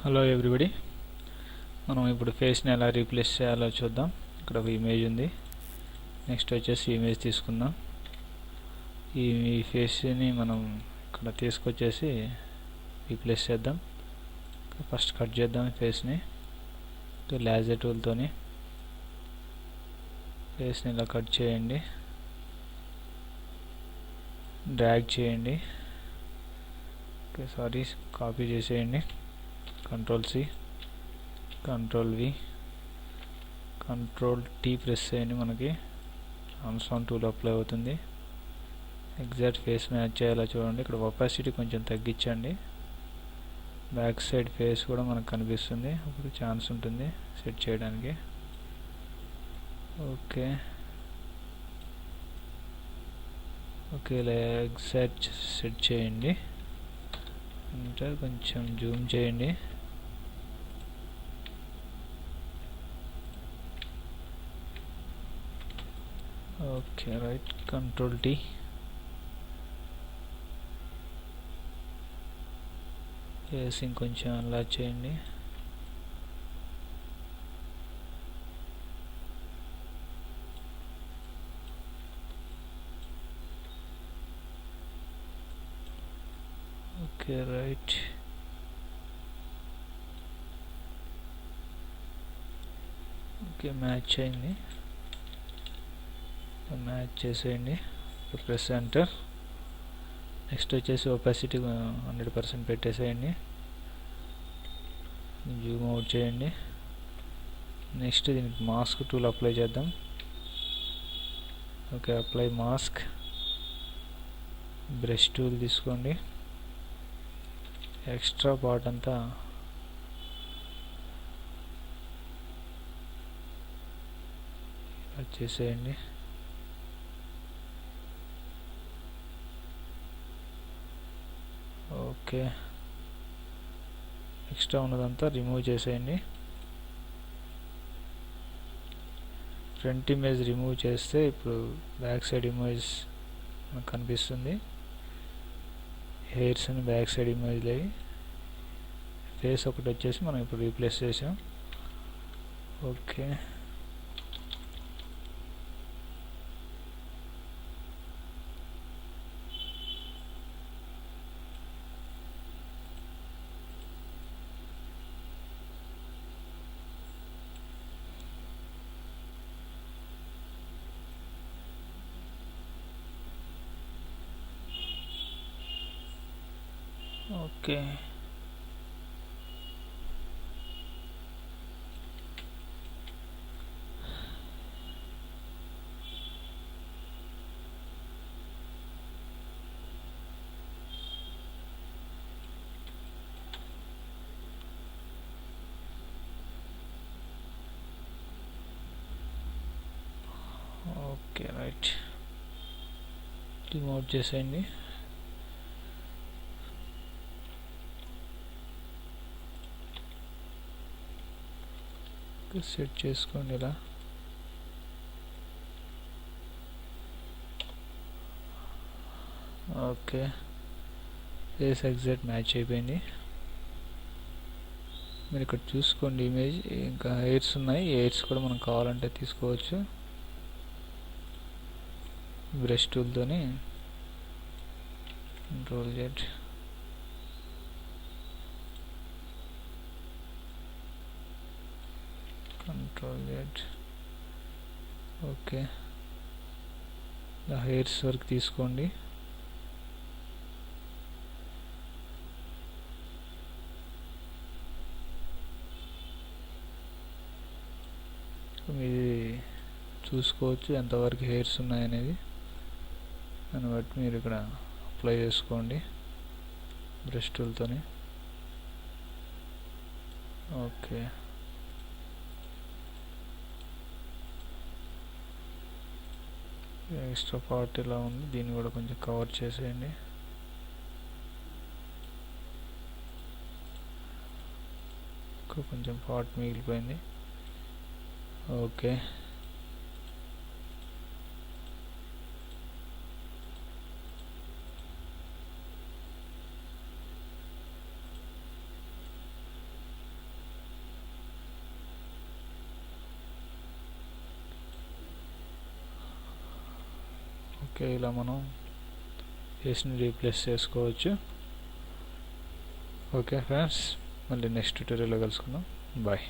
Hello everybody, మనం ఇప్పుడు ఫేస్ని ఎలా రీప్లేస్ చేయాలో చూద్దాం. ఇక్కడ ఒక ఇమేజ్ ఉంది. నెక్స్ట్ వచ్చేసి ఇమేజ్ తీసుకుందాం. ఈ ఫేస్ని మనం ఇక్కడ తీసుకొచ్చేసి రీప్లేస్ చేద్దాం. ఫస్ట్ కట్ చేద్దాం ఫేస్ని. లాజర్ టూల్తోని ఫేస్ని ఇలా కట్ చేయండి, డ్రాగ్ చేయండి. కాపీ చేసేయండి. Control C, control V, control T press చేయండి. మనకి ట్రాన్స్ఫార్మ్ టూల్ అప్లై అవుతుంది. ఎగ్జాక్ట్ ఫేస్ మ్యాచ్ చేయాలో చూడండి. ఇక్కడ ఒపాసిటీ కొంచెం తగ్గించండి. బ్యాక్ సైడ్ ఫేస్ కూడా మనకు కనిపిస్తుంది. అప్పుడు ఛాన్స్ ఉంటుంది సెట్ చేయడానికి. ఓకే ఇలా ఎగ్జాక్ట్ సెట్ చేయండి. అంటే కొంచెం జూమ్ చేయండి. Okay right, control T. Face ఇంకొంచెం అలా చేయండి. ఓకే రైట్, ఓకే మ్యాచ్ అయింది. మ్యాచ్ చేసేయండి. Press enter. నెక్స్ట్ వచ్చేసి ఒపాసిటీ 100% పెట్టేసేయండి. జూమ్ అవుట్ చేయండి. నెక్స్ట్ దీనికి మాస్క్ టూల్ అప్లై చేద్దాం. Okay, apply mask. Brush tool తీసుకోండి. ఎక్స్ట్రా పార్ట్ అంతా చేసేయండి. ఓకే, ఎక్స్ట్రా ఉన్నదంతా రిమూవ్ చేసేయండి. ఫ్రంట్ ఇమేజ్ రిమూవ్ చేస్తే ఇప్పుడు బ్యాక్ సైడ్ ఇమేజ్ మనకు కనిపిస్తుంది. హెయిర్స్ అని బ్యాక్ సైడ్ ఇమేజ్లో, ఫేస్ ఒకటి వచ్చేసి మనం ఇప్పుడు రీప్లేస్ చేసాం. Okay, okay okay right, remove చేసేయండి. సెట్ చేసుకోండి ఇలా. ఓకే, ఫేస్ ఎగ్జాక్ట్ మ్యాచ్ అయిపోయింది. మీరు ఇక్కడ చూసుకోండి ఇమేజ్. ఇంకా హెయిర్స్ ఉన్నాయి. హెయిర్స్ కూడా మనం కావాలంటే తీసుకోవచ్చు. బ్రష్ టూల్తోని control Z, control Z. Okay, hairs వరకు తీసుకోండి. మీది చూసుకోవచ్చు ఎంతవరకు హెయిర్స్ ఉన్నాయనేది. దాన్ని బట్టి మీరు ఇక్కడ అప్లై చేసుకోండి బ్రష్ టూల్తోని. ఓకే, ఎక్స్ట్రా పార్ట్ ఇలా ఉంది, దీన్ని కూడా కొంచెం కవర్ చేసేయండి. కొంచెం పార్ట్ మిగిలిపోయింది. ఓకే, ఓకే, ఇలా మనం ఫేస్ని రీప్లేస్ చేసుకోవచ్చు. ఓకే ఫ్రెండ్స్, మళ్ళీ నెక్స్ట్ ట్యూటోరియల్లో కలుసుకుందాం. బాయ్.